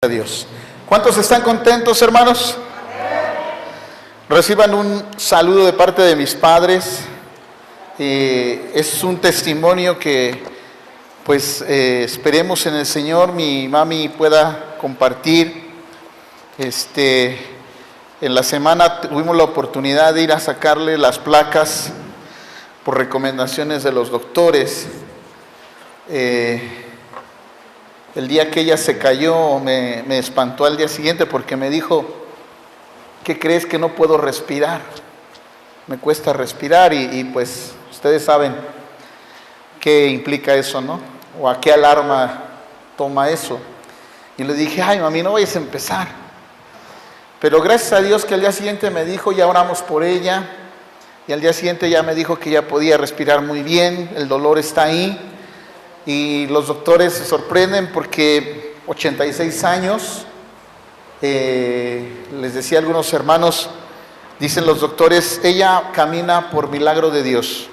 Dios. ¿Cuántos están contentos, hermanos? Reciban un saludo de parte de mis padres. Es un testimonio que pues esperemos en el Señor mi mami pueda compartir. En la semana tuvimos la oportunidad de ir a sacarle las placas por recomendaciones de los doctores. El día que ella se cayó me espantó al día siguiente porque me dijo: ¿qué crees? Que no puedo respirar, me cuesta respirar y pues ustedes saben qué implica eso, ¿no? O a qué alarma toma eso. Y le dije: ay mami, no vayas a empezar. Pero gracias a Dios que al día siguiente me dijo, ya oramos por ella, y al día siguiente ya me dijo que ya podía respirar muy bien, el dolor está ahí. Y los doctores se sorprenden porque 86 años, les decía a algunos hermanos, dicen los doctores, ella camina por milagro de Dios,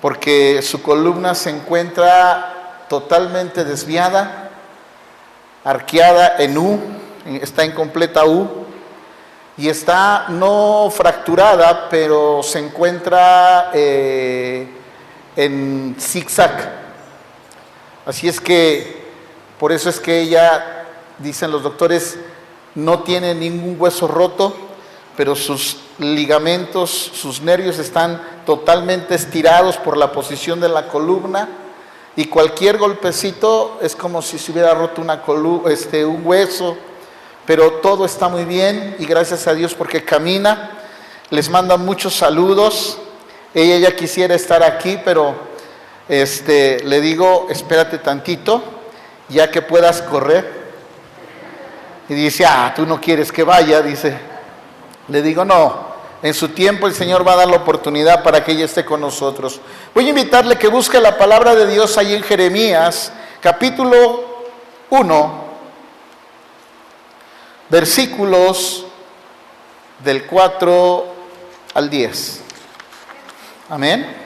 porque su columna se encuentra totalmente desviada, arqueada en U, está en completa U, y está no fracturada, pero se encuentra en zigzag. Así es que, por eso es que ella, dicen los doctores, no tiene ningún hueso roto, pero sus ligamentos, sus nervios están totalmente estirados por la posición de la columna, y cualquier golpecito es como si se hubiera roto un hueso, pero todo está muy bien, y gracias a Dios porque camina. Les manda muchos saludos. Ella ya quisiera estar aquí, pero le digo, espérate tantito, ya que puedas correr. Y dice, tú no quieres que vaya, dice. Le digo, no, en su tiempo el Señor va a dar la oportunidad para que ella esté con nosotros. Voy a invitarle que busque la palabra de Dios ahí en Jeremías, capítulo 1, versículos del 4 al 10. Amén.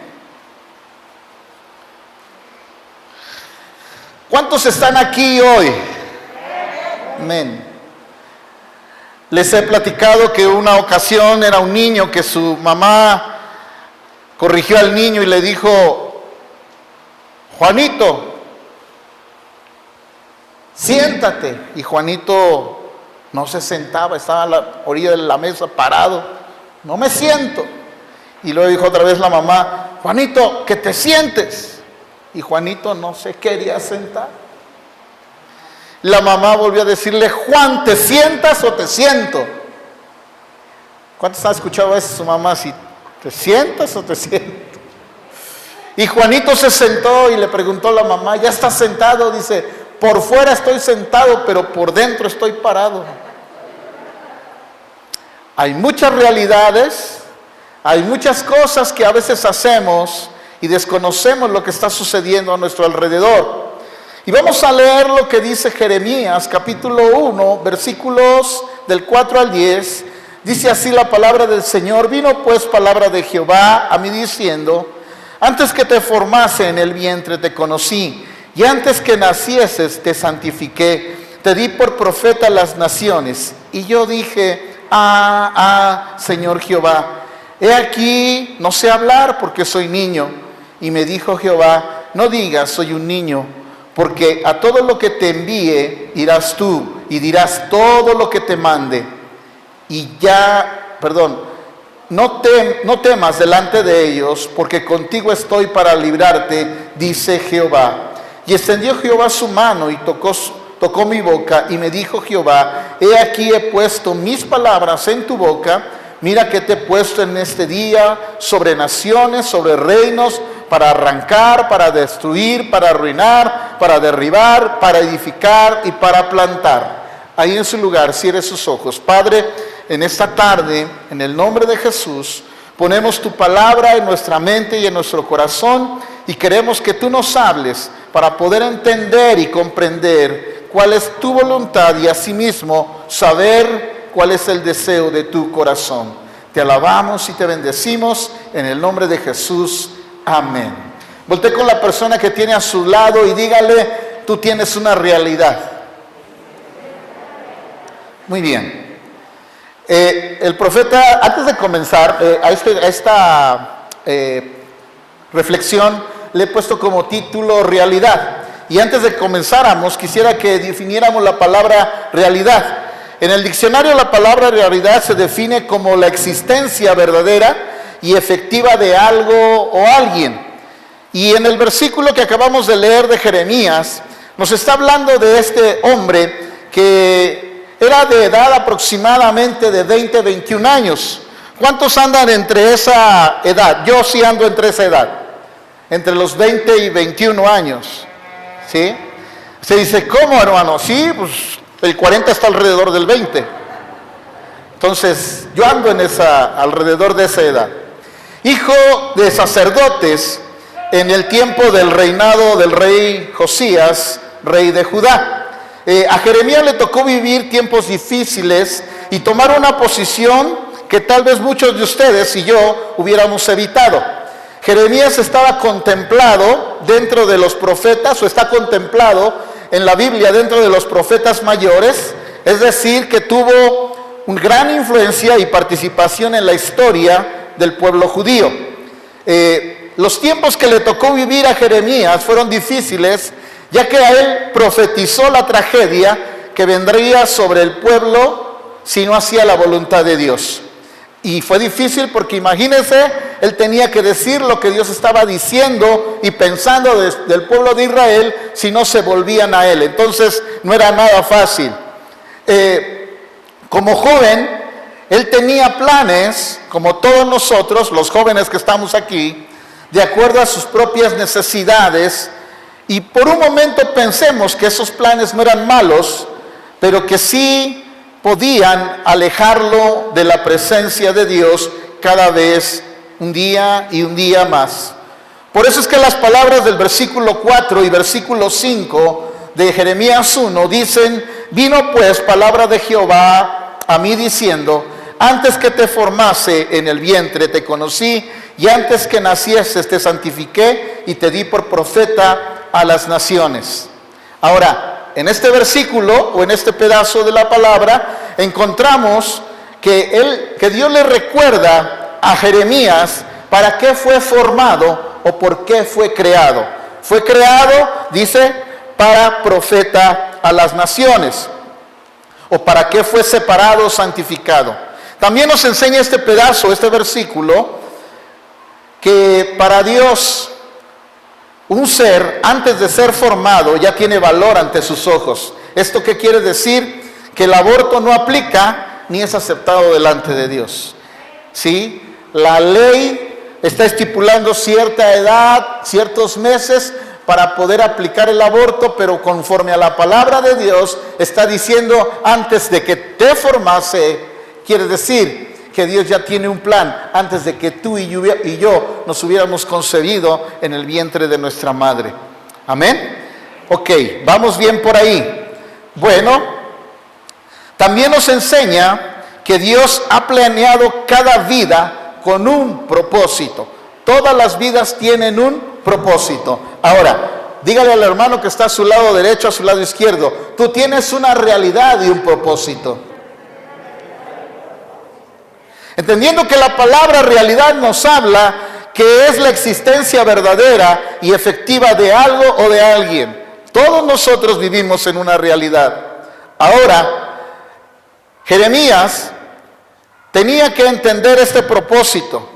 ¿Cuántos están aquí hoy? Amén. Les he platicado que una ocasión era un niño que su mamá corrigió al niño y le dijo: Juanito, siéntate. Y Juanito no se sentaba, estaba a la orilla de la mesa parado. No me siento. Y luego dijo otra vez la mamá: Juanito, que te sientes. Y Juanito no se quería sentar. La mamá volvió a decirle: Juan, ¿te sientas o te siento? ¿Cuántos han escuchado a veces su mamá así? ¿Te sientas o te siento? Y Juanito se sentó y le preguntó a la mamá: ¿ya estás sentado? Dice: por fuera estoy sentado, pero por dentro estoy parado. Hay muchas realidades, hay muchas cosas que a veces hacemos y desconocemos lo que está sucediendo a nuestro alrededor. Y vamos a leer lo que dice Jeremías, capítulo 1, versículos del 4 al 10. Dice así la palabra del Señor: vino pues palabra de Jehová a mí diciendo: antes que te formase en el vientre te conocí, y antes que nacieses te santifiqué, te di por profeta a las naciones. Y yo dije: Señor Jehová, he aquí, no sé hablar porque soy niño. Y me dijo Jehová: no digas soy un niño, porque a todo lo que te envíe irás tú y dirás todo lo que te mande. No temas delante de ellos, porque contigo estoy para librarte, dice Jehová. Y extendió Jehová su mano y tocó mi boca, y me dijo Jehová: he aquí he puesto mis palabras en tu boca. Mira que te he puesto en este día sobre naciones, sobre reinos, para arrancar, para destruir, para arruinar, para derribar, para edificar y para plantar. Ahí en su lugar, cierre sus ojos. Padre, en esta tarde, en el nombre de Jesús, ponemos tu palabra en nuestra mente y en nuestro corazón, y queremos que tú nos hables para poder entender y comprender cuál es tu voluntad y asimismo saber cuál es el deseo de tu corazón. Te alabamos y te bendecimos en el nombre de Jesús. Amén. Voltee con la persona que tiene a su lado y dígale, tú tienes una realidad. Muy bien. El profeta, antes de comenzar a esta reflexión, le he puesto como título realidad. Y antes de comenzáramos, quisiera que definiéramos la palabra realidad. En el diccionario la palabra realidad se define como la existencia verdadera y efectiva de algo o alguien. Y en el versículo que acabamos de leer de Jeremías, nos está hablando de este hombre que era de edad aproximadamente de 20, 21 años. ¿Cuántos andan entre esa edad? Yo sí ando entre esa edad, entre los 20 y 21 años. ¿Sí? Se dice, ¿cómo, hermano? Sí, pues el 40 está alrededor del 20. Entonces, yo ando en alrededor de esa edad. Hijo de sacerdotes en el tiempo del reinado del rey Josías, rey de Judá. A Jeremías le tocó vivir tiempos difíciles y tomar una posición que tal vez muchos de ustedes y yo hubiéramos evitado. Jeremías estaba contemplado dentro de los profetas, o está contemplado en la Biblia dentro de los profetas mayores, es decir, que tuvo una gran influencia y participación en la historia del pueblo judío. Los tiempos que le tocó vivir a Jeremías fueron difíciles, ya que a él profetizó la tragedia que vendría sobre el pueblo si no hacía la voluntad de Dios. Y fue difícil porque imagínense, él tenía que decir lo que Dios estaba diciendo y pensando del pueblo de Israel si no se volvían a él. Entonces no era nada fácil. Como joven, él tenía planes, como todos nosotros, los jóvenes que estamos aquí, de acuerdo a sus propias necesidades. Y por un momento pensemos que esos planes no eran malos, pero que sí podían alejarlo de la presencia de Dios cada vez un día y un día más. Por eso es que las palabras del versículo 4 y versículo 5 de Jeremías 1 dicen, vino pues palabra de Jehová a mí diciendo, antes que te formase en el vientre te conocí, y antes que nacieses te santifiqué y te di por profeta a las naciones. Ahora, en este versículo o en este pedazo de la palabra encontramos que Dios le recuerda a Jeremías para qué fue formado o por qué fue creado. Fue creado, dice, para profeta a las naciones, o para qué fue separado, santificado. También nos enseña este pedazo, este versículo, que para Dios un ser, antes de ser formado, ya tiene valor ante sus ojos. ¿Esto qué quiere decir? Que el aborto no aplica ni es aceptado delante de Dios. ¿Sí? La ley está estipulando cierta edad, ciertos meses para poder aplicar el aborto, pero conforme a la palabra de Dios está diciendo antes de que te formase, quiere decir que Dios ya tiene un plan antes de que tú y yo nos hubiéramos concebido en el vientre de nuestra madre. Amén. Ok, vamos bien por ahí. Bueno, también nos enseña que Dios ha planeado cada vida con un propósito. Todas las vidas tienen un propósito. Ahora, dígale al hermano que está a su lado derecho, a su lado izquierdo, tú tienes una realidad y un propósito. Entendiendo que la palabra realidad nos habla que es la existencia verdadera y efectiva de algo o de alguien. Todos nosotros vivimos en una realidad. Ahora, Jeremías tenía que entender este propósito.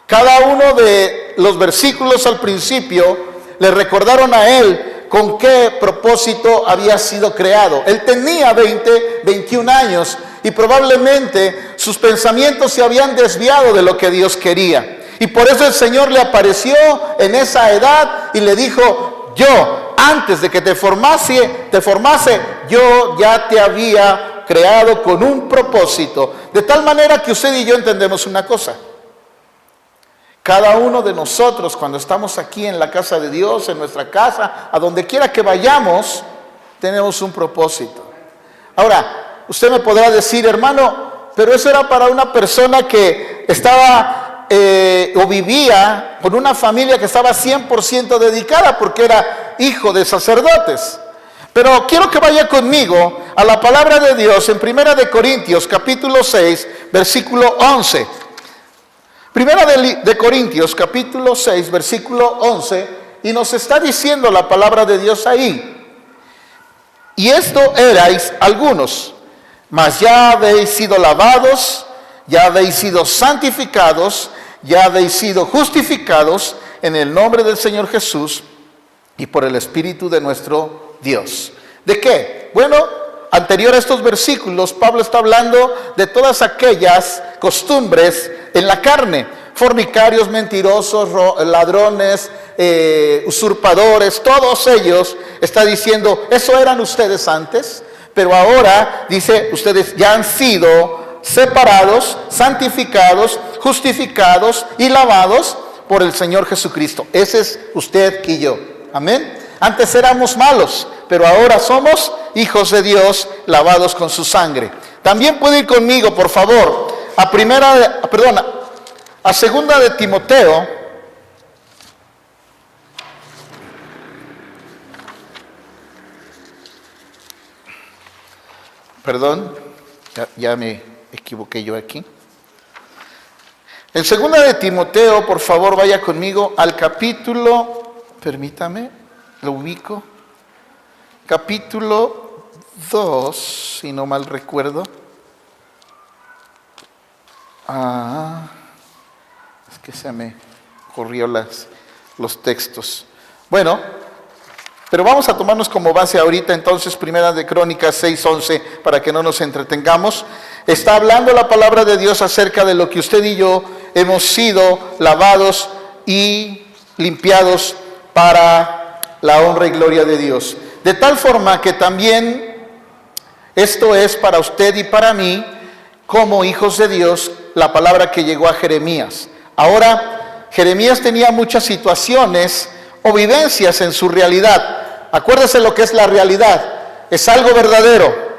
Cada uno de los versículos al principio le recordaron a él con qué propósito había sido creado. Él tenía 20, 21 años y probablemente sus pensamientos se habían desviado de lo que Dios quería. Y por eso el Señor le apareció en esa edad y le dijo, yo, antes de que te formase, yo ya te había creado con un propósito. De tal manera que usted y yo entendemos una cosa. Cada uno de nosotros, cuando estamos aquí en la casa de Dios, en nuestra casa, a donde quiera que vayamos, tenemos un propósito. Ahora, usted me podrá decir, hermano, pero eso era para una persona que estaba o vivía con una familia que estaba 100% dedicada porque era hijo de sacerdotes. Pero quiero que vaya conmigo a la palabra de Dios en 1 de Corintios capítulo 6, versículo 11. 1 de Corintios capítulo 6, versículo 11, y nos está diciendo la palabra de Dios ahí. Y esto erais algunos, mas ya habéis sido lavados, ya habéis sido santificados, ya habéis sido justificados en el nombre del Señor Jesús y por el Espíritu de nuestro Dios. ¿De qué? Bueno, anterior a estos versículos, Pablo está hablando de todas aquellas costumbres en la carne: fornicarios, mentirosos, ladrones, usurpadores, todos ellos. Está diciendo, eso eran ustedes antes, pero ahora, dice, ustedes ya han sido separados, santificados, justificados y lavados por el Señor Jesucristo. Ese es usted y yo. Amén. Antes éramos malos, pero ahora somos hijos de Dios, lavados con su sangre. También puede ir conmigo, por favor, a segunda de Timoteo. Perdón, ya me equivoqué yo aquí. En segunda de Timoteo, por favor, vaya conmigo al capítulo, permítame, lo ubico. Capítulo 2, si no mal recuerdo. Es que se me corrió los textos. Bueno, pero vamos a tomarnos como base ahorita entonces Primera de Crónicas 6:11 para que no nos entretengamos. Está hablando la palabra de Dios acerca de lo que usted y yo hemos sido lavados y limpiados para la honra y gloria de Dios. De tal forma que también esto es para usted y para mí, como hijos de Dios, la palabra que llegó a Jeremías. Ahora, Jeremías tenía muchas situaciones o vivencias en su realidad. Acuérdese lo que es la realidad. Es algo verdadero.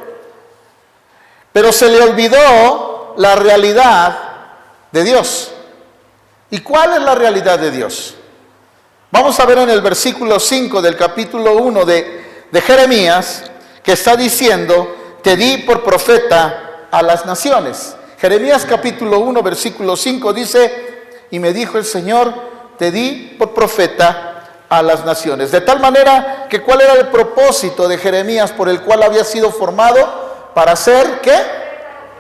Pero se le olvidó la realidad de Dios. ¿Y cuál es la realidad de Dios? Vamos a ver en el versículo 5 del capítulo 1 de Jeremías, que está diciendo, te di por profeta a las naciones. Jeremías capítulo 1, versículo 5 dice, y me dijo el Señor, te di por profeta a las naciones. De tal manera que ¿cuál era el propósito de Jeremías por el cual había sido formado? Para ser, ¿qué?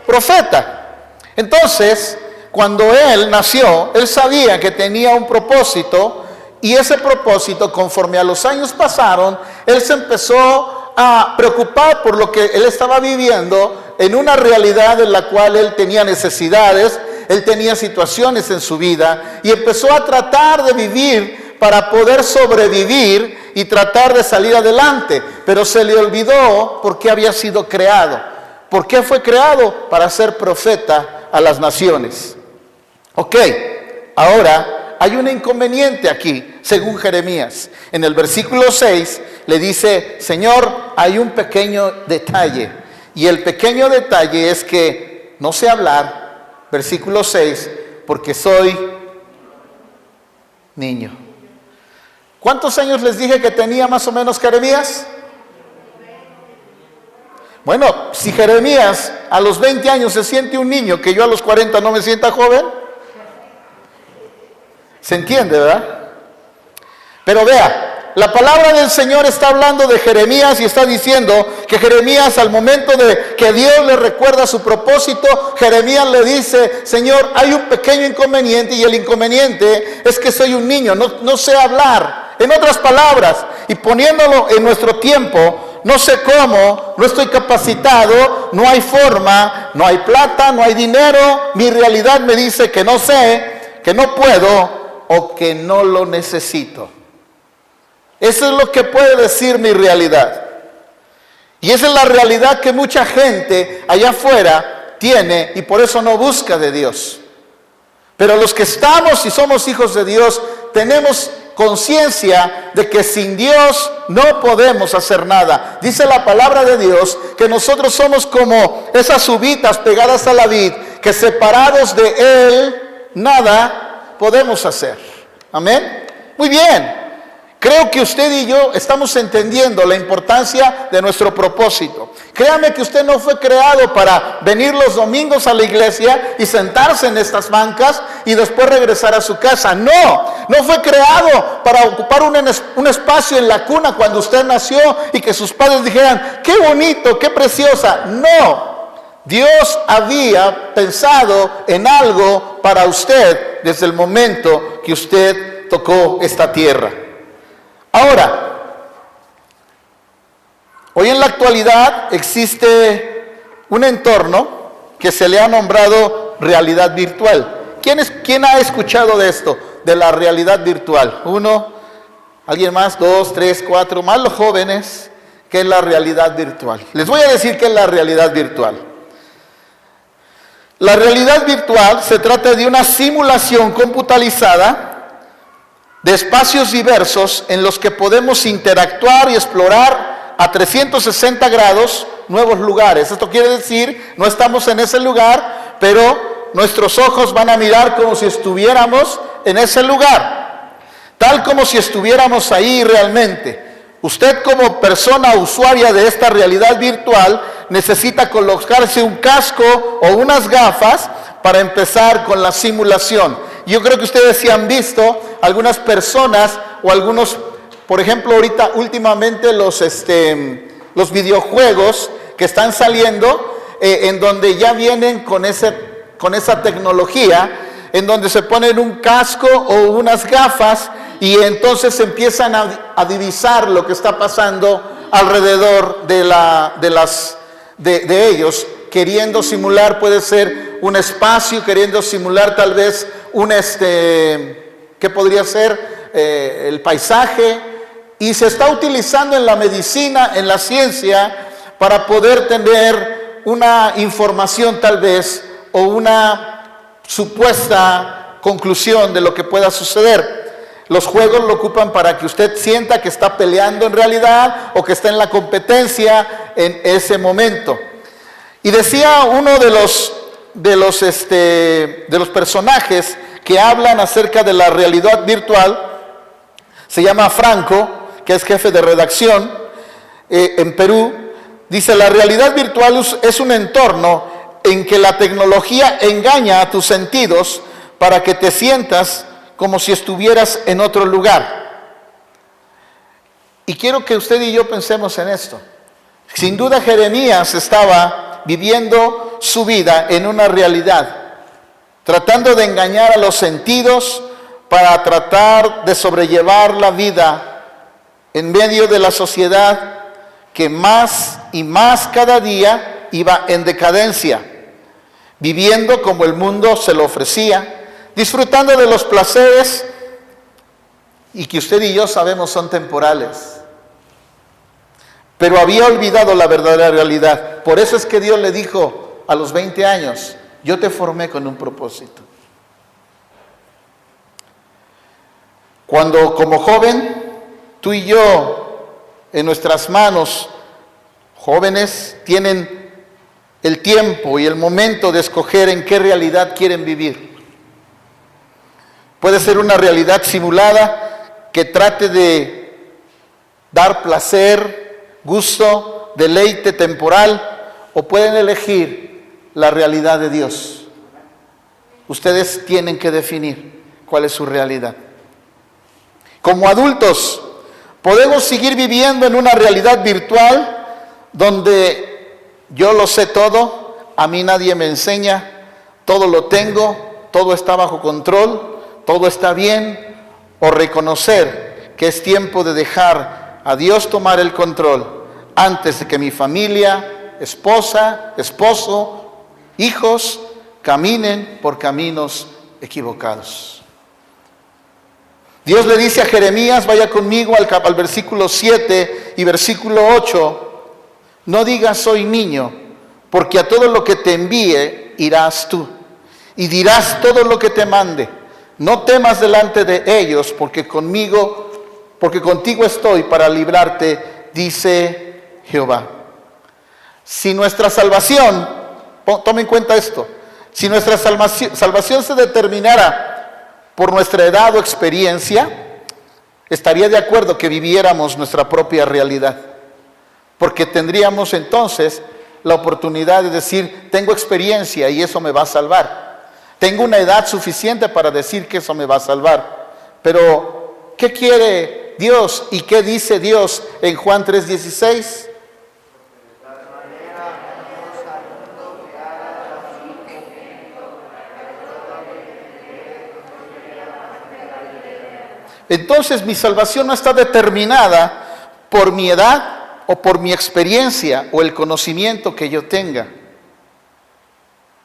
Profeta. Entonces, cuando él nació, él sabía que tenía un propósito, y ese propósito, conforme a los años pasaron, él se empezó a preocupar por lo que él estaba viviendo en una realidad en la cual él tenía necesidades, él tenía situaciones en su vida, y empezó a tratar de vivir para poder sobrevivir y tratar de salir adelante. Pero se le olvidó por qué había sido creado. ¿Por qué fue creado? Para ser profeta a las naciones. Ok, ahora hay un inconveniente aquí, según Jeremías. En el versículo 6 le dice, Señor, hay un pequeño detalle. Y el pequeño detalle es que no sé hablar, versículo 6, porque soy niño. ¿Cuántos años les dije que tenía más o menos Jeremías? Bueno, si Jeremías a los 20 años se siente un niño, que yo a los 40 no me sienta joven, ¿se entiende, verdad? Pero vea, la palabra del Señor está hablando de Jeremías y está diciendo que Jeremías, al momento de que Dios le recuerda su propósito, Jeremías le dice, Señor, hay un pequeño inconveniente, y el inconveniente es que soy un niño, no sé hablar. En otras palabras, y poniéndolo en nuestro tiempo, no sé cómo, no estoy capacitado, no hay forma, no hay plata, no hay dinero, mi realidad me dice que no sé, que no puedo o que no lo necesito. Eso es lo que puede decir mi realidad. Y esa es la realidad que mucha gente allá afuera tiene, y por eso no busca de Dios. Pero los que estamos y somos hijos de Dios, tenemos conciencia de que sin Dios no podemos hacer nada. Dice la palabra de Dios que nosotros somos como esas uvitas pegadas a la vid, que separados de Él nada podemos hacer. Amén. Muy bien. Creo que usted y yo estamos entendiendo la importancia de nuestro propósito. Créame que usted no fue creado para venir los domingos a la iglesia y sentarse en estas bancas y después regresar a su casa. No fue creado para ocupar un espacio en la cuna cuando usted nació y que sus padres dijeran, qué bonito, qué preciosa. No. Dios había pensado en algo para usted desde el momento que usted tocó esta tierra. Ahora, hoy en la actualidad existe un entorno que se le ha nombrado realidad virtual. ¿Quién ha escuchado de esto, de la realidad virtual? Uno, alguien más, dos, tres, cuatro, más los jóvenes. ¿Qué es la realidad virtual? Les voy a decir qué es la realidad virtual. La realidad virtual se trata de una simulación computarizada de espacios diversos en los que podemos interactuar y explorar a 360 grados nuevos lugares. Esto quiere decir, no estamos en ese lugar, pero nuestros ojos van a mirar como si estuviéramos en ese lugar, tal como si estuviéramos ahí realmente. Usted como persona usuaria de esta realidad virtual necesita colocarse un casco o unas gafas para empezar con la simulación. Yo creo que ustedes sí han visto algunas personas o algunos, por ejemplo, últimamente los videojuegos que están saliendo, en donde ya vienen con esa tecnología, en donde se ponen un casco o unas gafas y entonces empiezan a divisar lo que está pasando alrededor de ellos, queriendo simular, puede ser un espacio, queriendo simular tal vez ¿qué podría ser? El paisaje, y se está utilizando en la medicina, en la ciencia, para poder tener una información tal vez, o una supuesta conclusión de lo que pueda suceder. Los juegos lo ocupan para que usted sienta que está peleando en realidad, o que está en la competencia en ese momento. Y decía uno de los personajes que hablan acerca de la realidad virtual, se llama Franco, que es jefe de redacción en Perú. Dice, la realidad virtual es un entorno en que la tecnología engaña a tus sentidos para que te sientas como si estuvieras en otro lugar. Y quiero que usted y yo pensemos en esto. Sin duda Jeremías estaba viviendo su vida en una realidad, tratando de engañar a los sentidos para tratar de sobrellevar la vida en medio de la sociedad que más y más cada día iba en decadencia, viviendo como el mundo se lo ofrecía, disfrutando de los placeres y que usted y yo sabemos son temporales. Pero había olvidado la verdadera realidad. Por eso es que Dios le dijo a los 20 años, yo te formé con un propósito. Cuando como joven, tú y yo, en nuestras manos, jóvenes, tienen el tiempo y el momento de escoger en qué realidad quieren vivir. Puede ser una realidad simulada que trate de dar placer, gusto, deleite temporal, o pueden elegir la realidad de Dios. Ustedes tienen que definir cuál es su realidad. Como adultos, podemos seguir viviendo en una realidad virtual donde yo lo sé todo, a mí nadie me enseña, todo lo tengo, todo está bajo control, todo está bien, o reconocer que es tiempo de dejar a Dios tomar el control antes de que mi familia, esposa, esposo, hijos caminen por caminos equivocados. Dios le dice a Jeremías, vaya conmigo al versículo 7 y versículo 8, no digas soy niño, porque a todo lo que te envíe irás tú, y dirás todo lo que te mande. No temas delante de ellos, porque contigo estoy para librarte, dice Jehová. Si nuestra salvación, tome en cuenta esto, Si nuestra salvación se determinara por nuestra edad o experiencia, estaría de acuerdo que viviéramos nuestra propia realidad, porque tendríamos entonces la oportunidad de decir, tengo experiencia y eso me va a salvar. Tengo una edad suficiente para decir que eso me va a salvar. Pero, ¿qué quiere Dios y qué dice Dios en Juan 3:16? Entonces mi salvación no está determinada por mi edad o por mi experiencia o el conocimiento que yo tenga.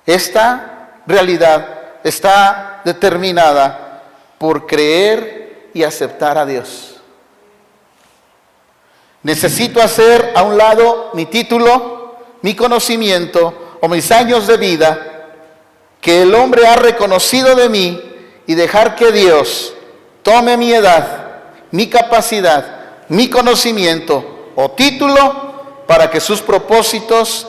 Esta realidad está determinada por creer y aceptar a Dios. Necesito hacer a un lado mi título, mi conocimiento o mis años de vida que el hombre ha reconocido de mí y dejar que Dios tome mi edad, mi capacidad, mi conocimiento o título para que sus propósitos,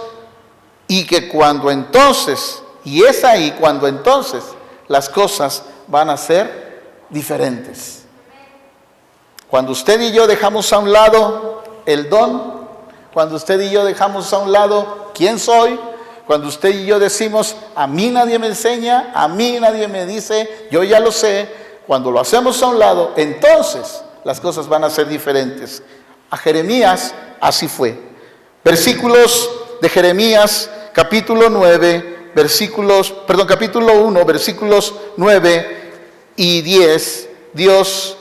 y que cuando entonces, y es ahí cuando entonces las cosas van a ser diferentes. Cuando usted y yo dejamos a un lado el don, cuando usted y yo dejamos a un lado quién soy, cuando usted y yo decimos, a mí nadie me enseña, a mí nadie me dice, yo ya lo sé, cuando lo hacemos a un lado, entonces las cosas van a ser diferentes. A Jeremías así fue. Versículos de Jeremías, capítulo 1, versículos 9 y 10, Dios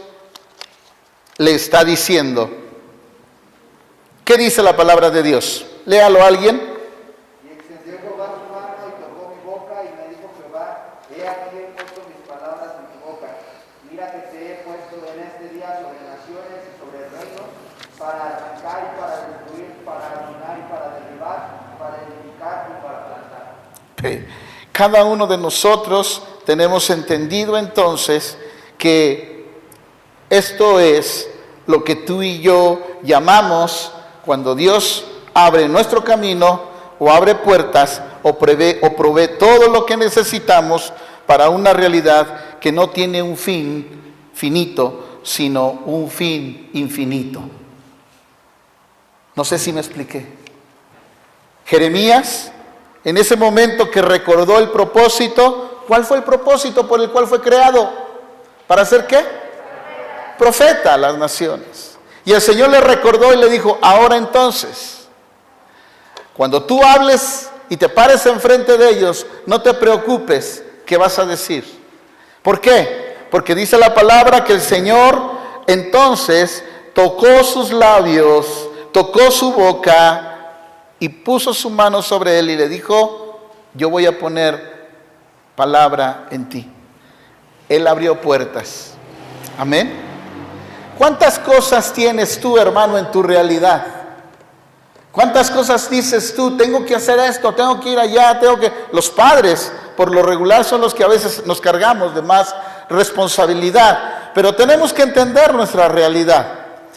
le está diciendo. ¿Qué dice la palabra de Dios? Léalo a alguien. Y extendió Jehová su mano y tocó mi boca y me dijo Jehová, he aquí he puesto mis palabras en tu boca. Mira que te he puesto en este día sobre naciones y sobre reinos, para arrancar y para destruir, para arruinar y para derribar, para edificar y para plantar. Okay. Cada uno de nosotros tenemos entendido entonces que esto es lo que tú y yo llamamos cuando Dios abre nuestro camino o abre puertas o provee todo lo que necesitamos para una realidad que no tiene un fin finito, sino un fin infinito. No sé si me expliqué. Jeremías, en ese momento que recordó el propósito, ¿cuál fue el propósito por el cual fue creado? ¿Para hacer qué? Profeta a las naciones. Y el Señor le recordó y le dijo, ahora entonces, cuando tú hables y te pares enfrente de ellos, no te preocupes qué vas a decir. ¿Por qué? Porque dice la palabra que el Señor entonces tocó sus labios, tocó su boca y puso su mano sobre él y le dijo, yo voy a poner palabra en ti. Él abrió puertas. Amén. ¿Cuántas cosas tienes tú, hermano, en tu realidad? ¿Cuántas cosas dices tú? Tengo que hacer esto, tengo que ir allá, Los padres, por lo regular, son los que a veces nos cargamos de más responsabilidad. Pero tenemos que entender nuestra realidad.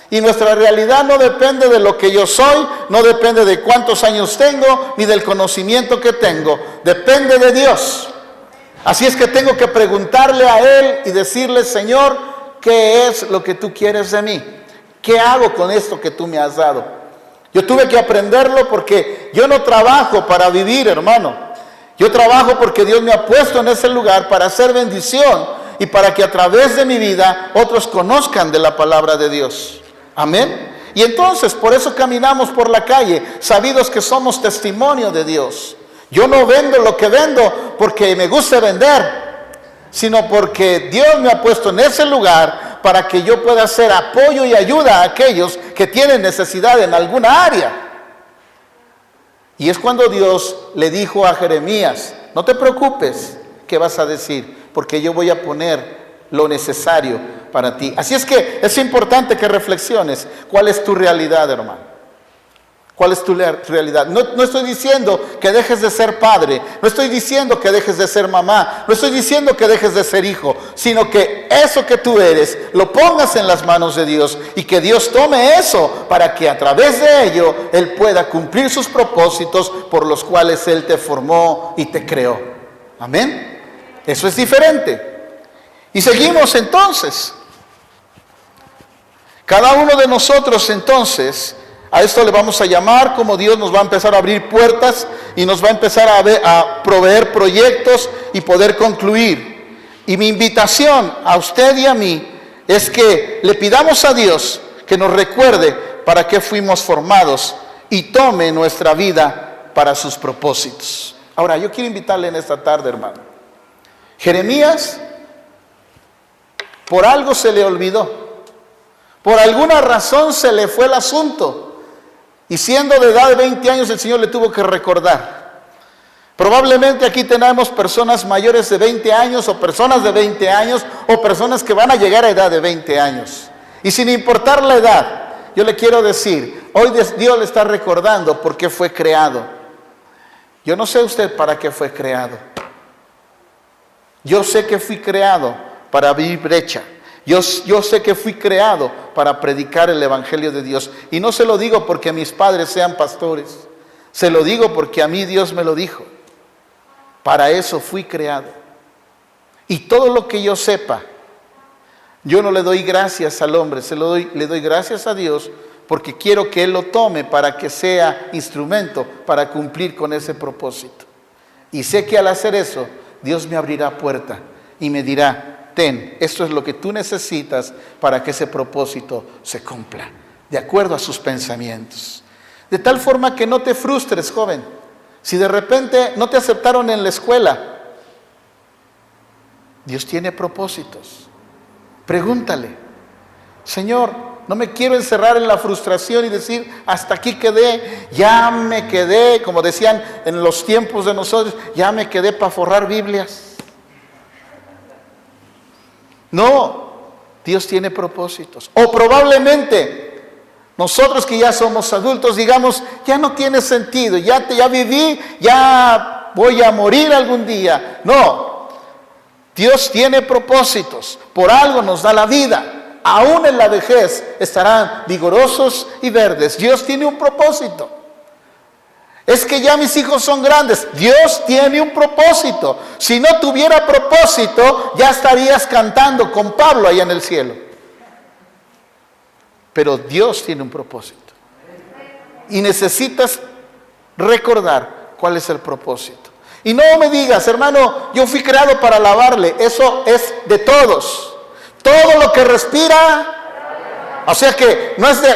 Y nuestra realidad no depende de lo que yo soy, no depende de cuántos años tengo, ni del conocimiento que tengo. Depende de Dios. Así es que tengo que preguntarle a Él y decirle, Señor, ¿qué es lo que tú quieres de mí? ¿Qué hago con esto que tú me has dado? Yo tuve que aprenderlo porque yo no trabajo para vivir, hermano. Yo trabajo porque Dios me ha puesto en ese lugar para hacer bendición y para que a través de mi vida otros conozcan de la palabra de Dios. Amén. Y entonces por eso caminamos por la calle, sabidos que somos testimonio de Dios. Yo no vendo lo que vendo porque me gusta vender, sino porque Dios me ha puesto en ese lugar para que yo pueda hacer apoyo y ayuda a aquellos que tienen necesidad en alguna área. Y es cuando Dios le dijo a Jeremías, no te preocupes, ¿qué vas a decir? Porque yo voy a poner lo necesario para ti. Así es que es importante que reflexiones cuál es tu realidad, hermano. ¿Cuál es tu realidad? No estoy diciendo que dejes de ser padre, no estoy diciendo que dejes de ser mamá, no estoy diciendo que dejes de ser hijo, sino que eso que tú eres lo pongas en las manos de Dios y que Dios tome eso para que a través de ello Él pueda cumplir sus propósitos por los cuales Él te formó y te creó. Amén. Eso es diferente. Y seguimos entonces. Cada uno de nosotros entonces, a esto le vamos a llamar como Dios nos va a empezar a abrir puertas y nos va a empezar a proveer proyectos y poder concluir. Y mi invitación a usted y a mí es que le pidamos a Dios que nos recuerde para qué fuimos formados y tome nuestra vida para sus propósitos. Ahora, yo quiero invitarle en esta tarde, hermano. Jeremías, por algo se le olvidó. Por alguna razón se le fue el asunto. Y siendo de edad de 20 años, el Señor le tuvo que recordar. Probablemente aquí tenemos personas mayores de 20 años, o personas de 20 años, o personas que van a llegar a edad de 20 años. Y sin importar la edad, yo le quiero decir, hoy Dios le está recordando por qué fue creado. Yo no sé usted para qué fue creado. Yo sé que fui creado para abrir brecha. Yo sé que fui creado para predicar el Evangelio de Dios. Y no se lo digo porque mis padres sean pastores. Se lo digo porque a mí Dios me lo dijo. Para eso fui creado. Y todo lo que yo sepa, yo no le doy gracias al hombre, le doy gracias a Dios porque quiero que Él lo tome para que sea instrumento para cumplir con ese propósito. Y sé que al hacer eso, Dios me abrirá puerta y me dirá, ten, esto es lo que tú necesitas para que ese propósito se cumpla, de acuerdo a sus pensamientos. De tal forma que no te frustres, joven. Si de repente no te aceptaron en la escuela, Dios tiene propósitos. Pregúntale, Señor, no me quiero encerrar en la frustración y decir, hasta aquí quedé, ya me quedé, como decían en los tiempos de nosotros, ya me quedé para forrar Biblias. No, Dios tiene propósitos. O probablemente nosotros que ya somos adultos digamos, ya no tiene sentido, ya viví, ya voy a morir algún día. No, Dios tiene propósitos, por algo nos da la vida. Aún en la vejez estarán vigorosos y verdes. Dios tiene un propósito. Es que ya mis hijos son grandes. Dios tiene un propósito. Si no tuviera propósito, ya estarías cantando con Pablo allá en el cielo. Pero Dios tiene un propósito. Y necesitas recordar cuál es el propósito. Y no me digas, hermano, yo fui creado para alabarle. Eso es de todos. Todo lo que respira, o sea que no es de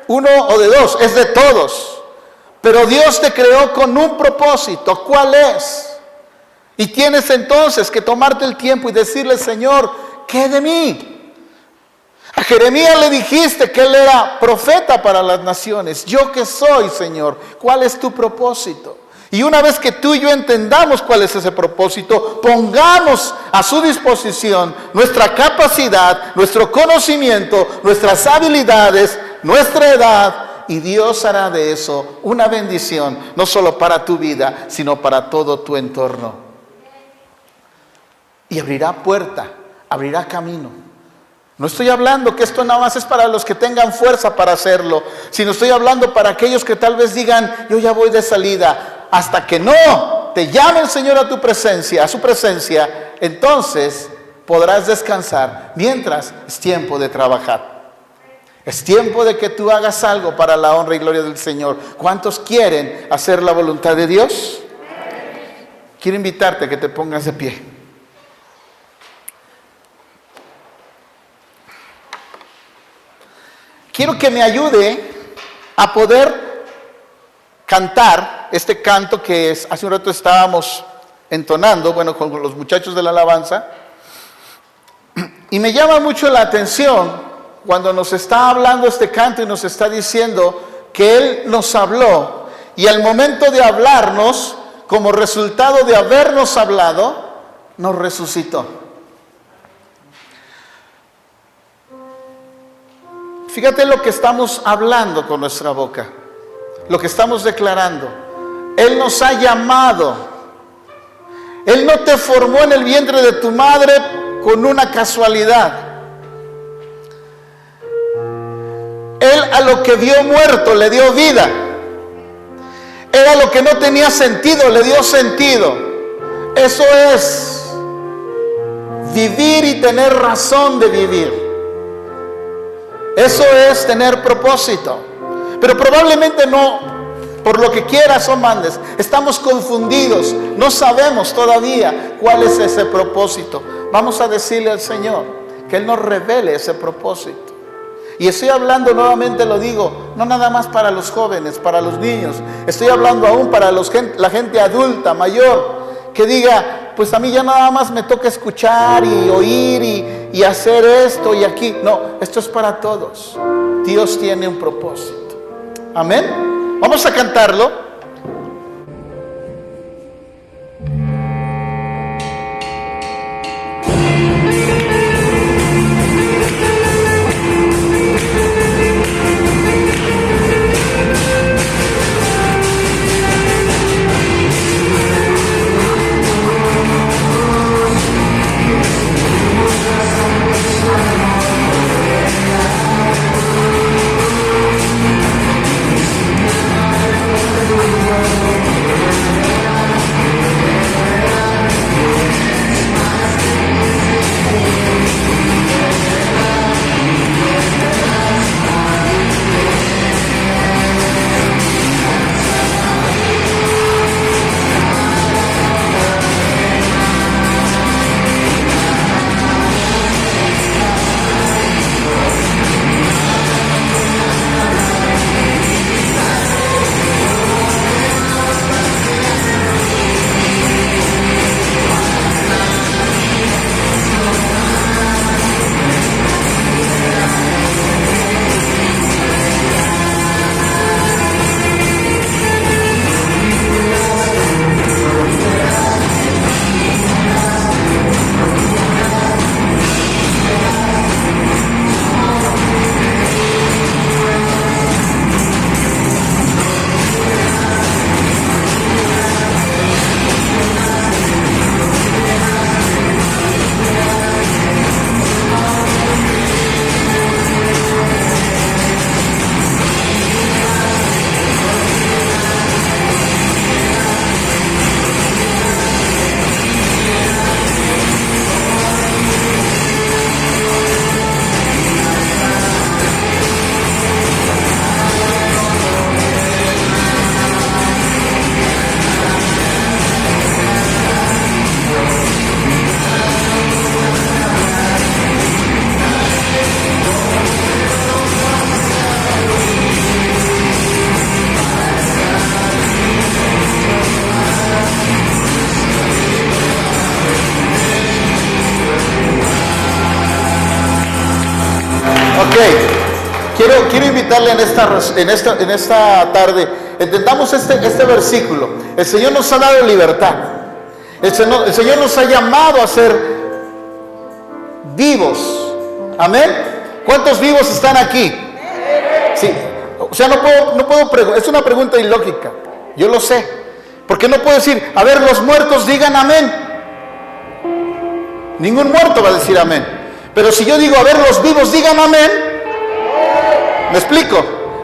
uno o de dos, es de todos. Pero Dios te creó con un propósito. ¿Cuál es? Y tienes entonces que tomarte el tiempo y decirle, Señor, ¿qué de mí? A Jeremías le dijiste que él era profeta para las naciones. ¿Yo qué soy, Señor? ¿Cuál es tu propósito? Y una vez que tú y yo entendamos cuál es ese propósito, pongamos a su disposición nuestra capacidad, nuestro conocimiento, nuestras habilidades, nuestra edad, y Dios hará de eso una bendición, no solo para tu vida, sino para todo tu entorno. Y abrirá puerta, abrirá camino. No estoy hablando que esto nada más es para los que tengan fuerza para hacerlo, sino estoy hablando para aquellos que tal vez digan, yo ya voy de salida. Hasta que no te llame el Señor a tu presencia, a su presencia, entonces podrás descansar mientras es tiempo de trabajar. Es tiempo de que tú hagas algo para la honra y gloria del Señor. ¿Cuántos quieren hacer la voluntad de Dios? Quiero invitarte a que te pongas de pie. Quiero que me ayude a poder cantar este canto que hace un rato estábamos entonando, bueno, con los muchachos de la alabanza. Y me llama mucho la atención cuando nos está hablando este canto y nos está diciendo que Él nos habló. Y al momento de hablarnos, como resultado de habernos hablado, nos resucitó. Fíjate lo que estamos hablando con nuestra boca. Lo que estamos declarando. Él nos ha llamado. Él no te formó en el vientre de tu madre con una casualidad. Él a lo que vio muerto le dio vida. Él a lo que no tenía sentido le dio sentido. Eso es vivir y tener razón de vivir. Eso es tener propósito. Pero probablemente no, por lo que quieras o mandes, estamos confundidos, no sabemos todavía cuál es ese propósito. Vamos a decirle al Señor que Él nos revele ese propósito. Y estoy hablando, nuevamente lo digo, no nada más para los jóvenes, para los niños. Estoy hablando aún para la gente adulta, mayor, que diga, pues a mí ya nada más me toca escuchar y oír y hacer esto y aquí. No, esto es para todos. Dios tiene un propósito. Amén. Vamos a cantarlo. Quiero invitarle en esta tarde, entendamos este versículo. El Señor nos ha dado libertad. El Señor nos ha llamado a ser vivos. Amén. ¿Cuántos vivos están aquí? Sí. O sea, no puedo es una pregunta ilógica. Yo lo sé. Porque no puedo decir, a ver, los muertos digan amén. Ningún muerto va a decir amén. Pero si yo digo, a ver, los vivos digan amén, ¿me explico?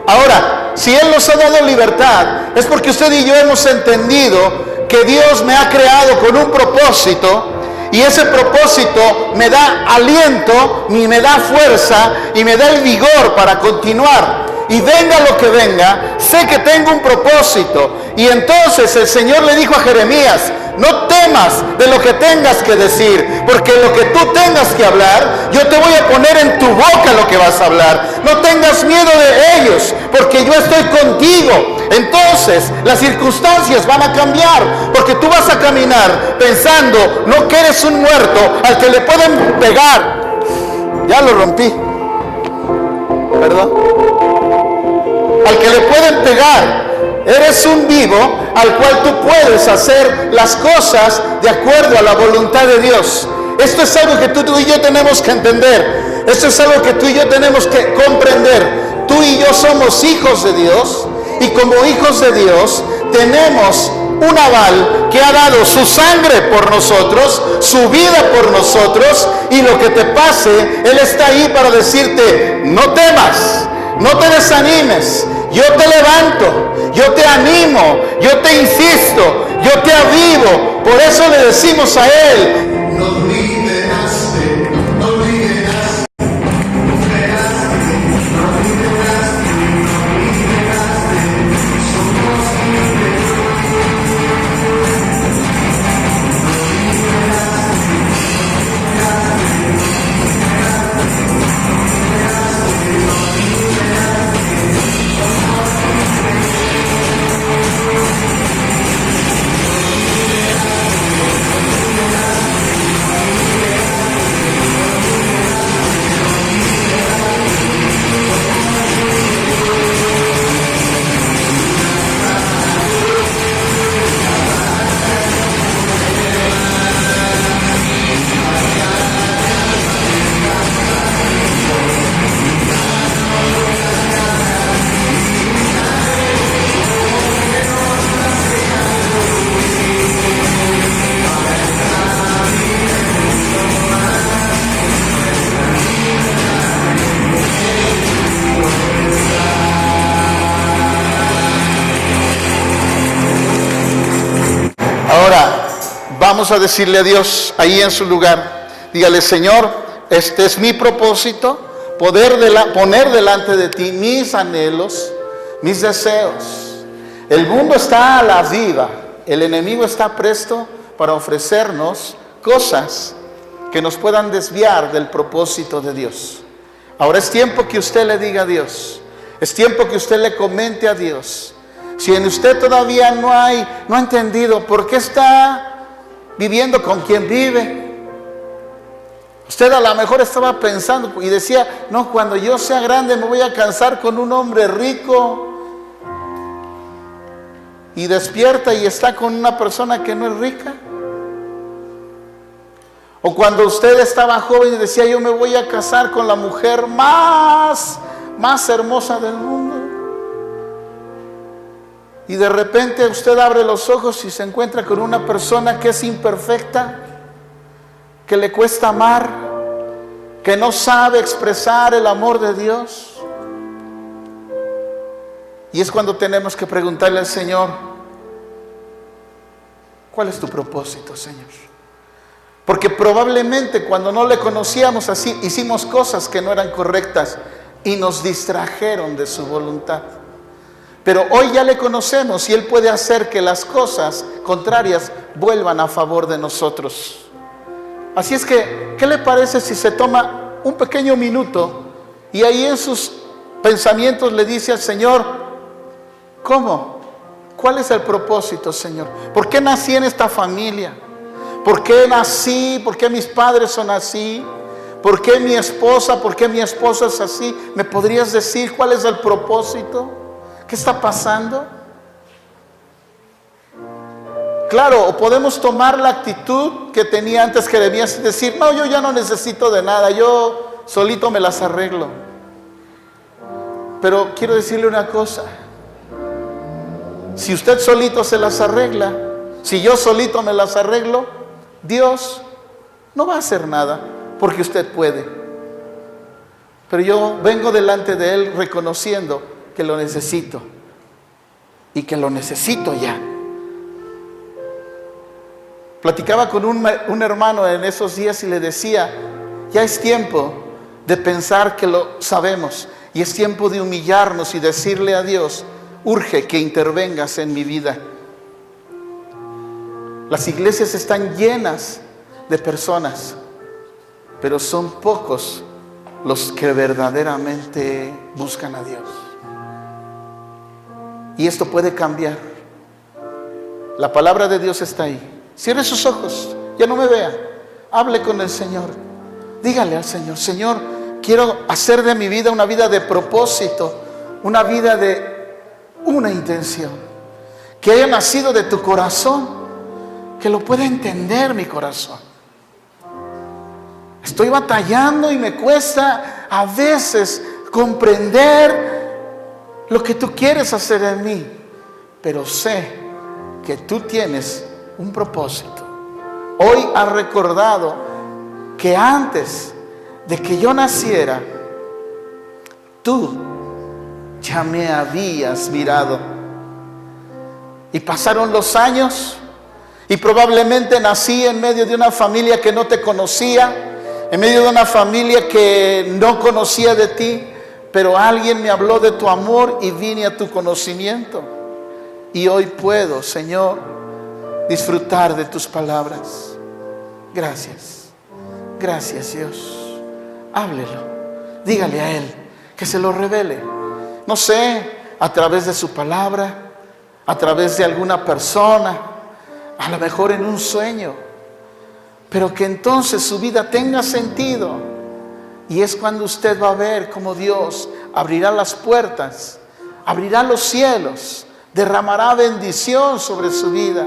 Ahora, si Él nos ha dado libertad, es porque usted y yo hemos entendido que Dios me ha creado con un propósito, y ese propósito me da aliento, y me da fuerza, y me da el vigor para continuar. Y venga lo que venga, sé que tengo un propósito. Y entonces el Señor le dijo a Jeremías, no temas de lo que tengas que decir, porque lo que tú tengas que hablar, yo te voy a poner en tu boca lo que vas a hablar. No tengas miedo de ellos, porque yo estoy contigo. Entonces las circunstancias van a cambiar, porque tú vas a caminar pensando, no que eres un muerto al que le pueden pegar. Ya lo rompí, perdón. Al que le pueden pegar. Eres un vivo al cual tú puedes hacer las cosas de acuerdo a la voluntad de Dios. Esto es algo que tú y yo tenemos que entender. Esto es algo que tú y yo tenemos que comprender. Tú y yo somos hijos de Dios, y como hijos de Dios tenemos un aval que ha dado su sangre por nosotros, su vida por nosotros, y lo que te pase, Él está ahí para decirte, no temas, no te desanimes. yo te levanto, yo te animo, yo te insisto, yo te avivo. Por eso le decimos a Él: nos liberaste, nos liberaste, nos liberaste, nos liberaste, somos libres. Ahora, vamos a decirle a Dios ahí en su lugar. Dígale: Señor, este es mi propósito, poner delante de ti mis anhelos, mis deseos. El mundo está a la viva, el enemigo está presto para ofrecernos cosas que nos puedan desviar del propósito de Dios. Ahora es tiempo que usted le diga a Dios, es tiempo que usted le comente a Dios. Si en usted todavía no ha entendido por qué está viviendo con quien vive. Usted a lo mejor estaba pensando y decía: no, cuando yo sea grande me voy a casar con un hombre rico. Y despierta y está con una persona que no es rica. O cuando usted estaba joven y decía: yo me voy a casar con la mujer más hermosa del mundo. Y de repente usted abre los ojos y se encuentra con una persona que es imperfecta, que le cuesta amar, que no sabe expresar el amor de Dios. Y es cuando tenemos que preguntarle al Señor: ¿cuál es tu propósito, Señor? Porque probablemente cuando no le conocíamos así, hicimos cosas que no eran correctas y nos distrajeron de su voluntad. Pero hoy ya le conocemos y Él puede hacer que las cosas contrarias vuelvan a favor de nosotros. Así es que, ¿qué le parece si se toma un pequeño minuto y ahí en sus pensamientos le dice al Señor: ¿cómo? ¿Cuál es el propósito, Señor? ¿Por qué nací en esta familia? ¿Por qué nací? ¿Por qué mis padres son así? ¿Por qué mi esposa? ¿Por qué mi esposo es así? ¿Me podrías decir cuál es el propósito? ¿Qué está pasando? Claro, o podemos tomar la actitud que tenía antes Jeremías y decir: no, yo ya no necesito de nada, yo solito me las arreglo. Pero quiero decirle una cosa: si usted solito se las arregla, si yo solito me las arreglo, Dios no va a hacer nada porque usted puede. Pero yo vengo delante de Él reconociendo que lo necesito y que lo necesito ya. Platicaba con un hermano en esos días y le decía: ya es tiempo de pensar que lo sabemos y es tiempo de humillarnos y decirle a Dios: urge que intervengas en mi vida. Las iglesias están llenas de personas, pero son pocos los que verdaderamente buscan a Dios. Y esto puede cambiar. La palabra de Dios está ahí. Cierre sus ojos, ya no me vea. Hable con el Señor. Dígale al Señor: Señor, quiero hacer de mi vida una vida de propósito, una vida de una intención, que haya nacido de tu corazón, que lo pueda entender mi corazón. Estoy batallando y me cuesta a veces comprender lo que tú quieres hacer en mí, pero sé que tú tienes un propósito. Hoy has recordado que antes de que yo naciera, tú ya me habías mirado. Y pasaron los años y probablemente nací en medio de una familia que no te conocía, en medio de una familia que no conocía de ti, pero alguien me habló de tu amor y vine a tu conocimiento. Y hoy puedo, Señor, disfrutar de tus palabras. Gracias. Gracias, Dios. Háblelo. Dígale a Él que se lo revele. No sé, a través de su palabra, a través de alguna persona, a lo mejor en un sueño, pero que entonces su vida tenga sentido. Y es cuando usted va a ver cómo Dios abrirá las puertas, abrirá los cielos, derramará bendición sobre su vida,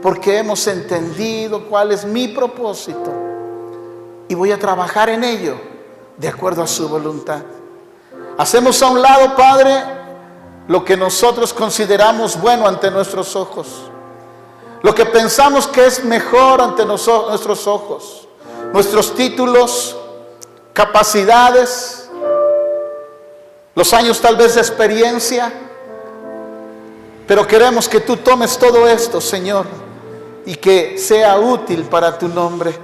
porque hemos entendido cuál es mi propósito y voy a trabajar en ello de acuerdo a su voluntad. Hacemos a un lado, Padre, lo que nosotros consideramos bueno ante nuestros ojos, lo que pensamos que es mejor ante nuestros ojos, nuestros títulos, capacidades, los años tal vez de experiencia, pero queremos que tú tomes todo esto, Señor, y que sea útil para tu nombre.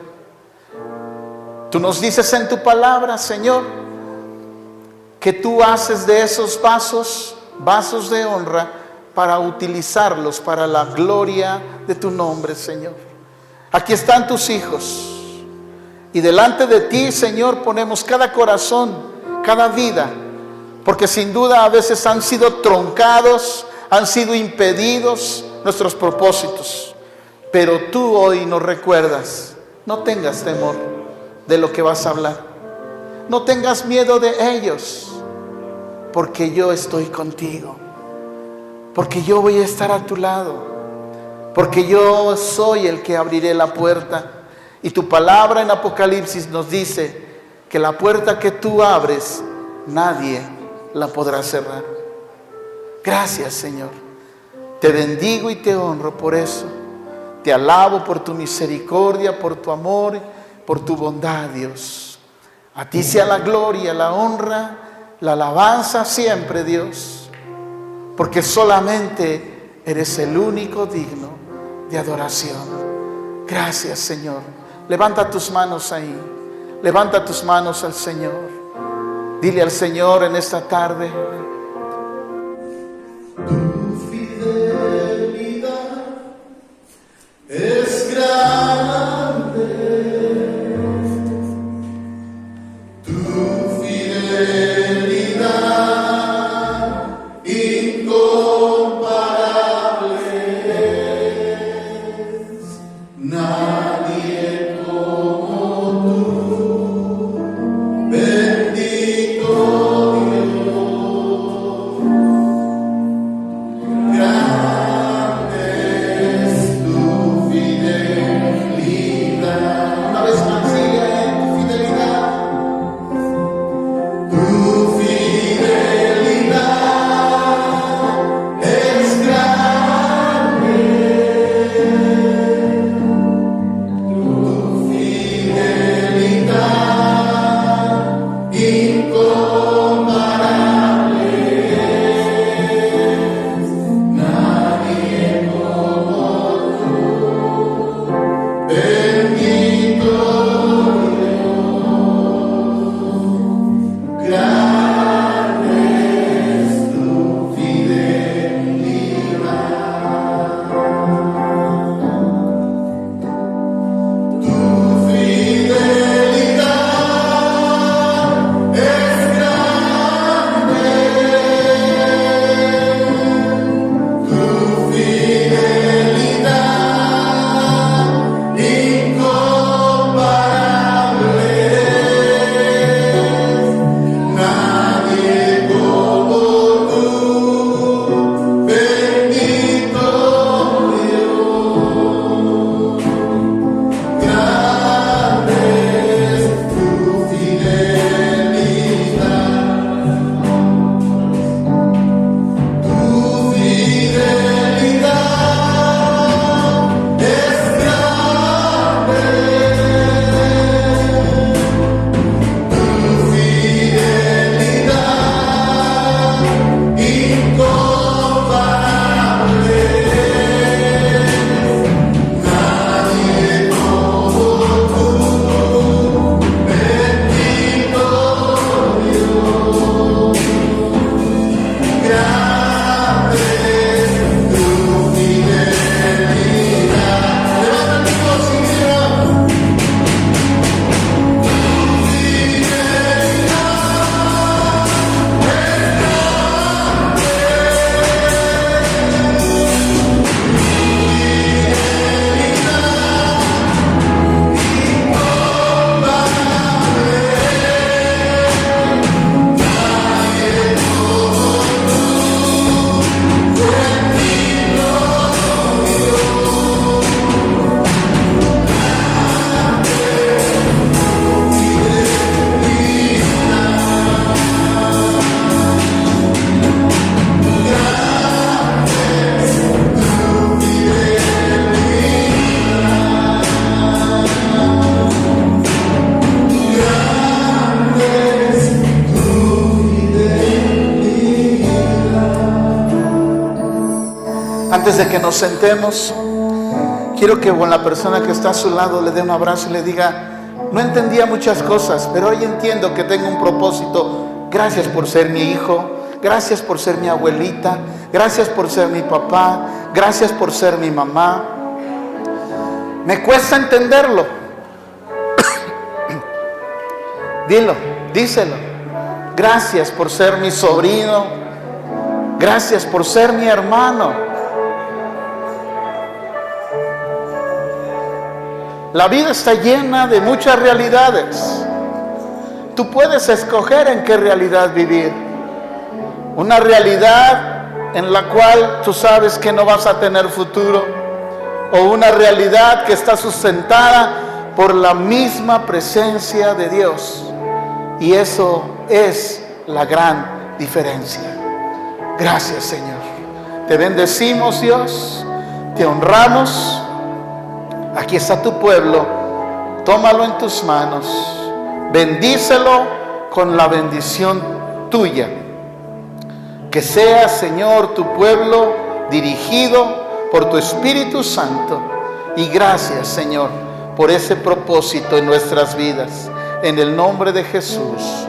Tú nos dices en tu palabra, Señor, que tú haces de esos vasos de honra para utilizarlos para la gloria de tu nombre, Señor. Aquí están tus hijos y delante de ti, Señor, ponemos cada corazón, cada vida, porque sin duda a veces han sido truncados, han sido impedidos nuestros propósitos, pero tú hoy nos recuerdas. No tengas temor de lo que vas a hablar, no tengas miedo de ellos, porque yo estoy contigo, porque yo voy a estar a tu lado, porque yo soy el que abriré la puerta. Y tu palabra en Apocalipsis nos dice que la puerta que tú abres, nadie la podrá cerrar. Gracias, Señor. Te bendigo y te honro por eso. Te alabo por tu misericordia, por tu amor, por tu bondad, Dios. A ti sea la gloria, la honra, la alabanza siempre, Dios, porque solamente eres el único digno de adoración. Gracias, Señor. Levanta tus manos ahí. Levanta tus manos al Señor. Dile al Señor en esta tarde: Tu fidelidad es grande. Tu fidelidad incomparable es. Nadie como tú, bendito Dios. Grande es tu fidelidad. Una vez más, sigue tu fidelidad. Tu fidelidad es grande. Tu fidelidad incomparable es. Nadie como tú, bendito Dios. Grande es tu fidelidad. Tu fidelidad es grande. Tu fidelidad incomparable es. Antes de que nos sentemos, quiero que con la persona que está a su lado le dé un abrazo y le diga: no entendía muchas cosas, pero hoy entiendo que tengo un propósito. Gracias por ser mi hijo, gracias por ser mi abuelita, gracias por ser mi papá, gracias por ser mi mamá. Me cuesta entenderlo. Dilo, díselo. Gracias por ser mi sobrino, gracias por ser mi hermano. La vida está llena de muchas realidades. Tú puedes escoger en qué realidad vivir. Una realidad en la cual tú sabes que no vas a tener futuro, o una realidad que está sustentada por la misma presencia de Dios. Y eso es la gran diferencia. Gracias, Señor. Te bendecimos, Dios. Te honramos. Aquí está tu pueblo. Tómalo en tus manos. Bendícelo con la bendición tuya. Que sea, Señor, tu pueblo dirigido por tu Espíritu Santo. Y gracias, Señor, por ese propósito en nuestras vidas. En el nombre de Jesús.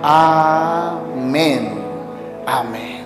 Amén. Amén.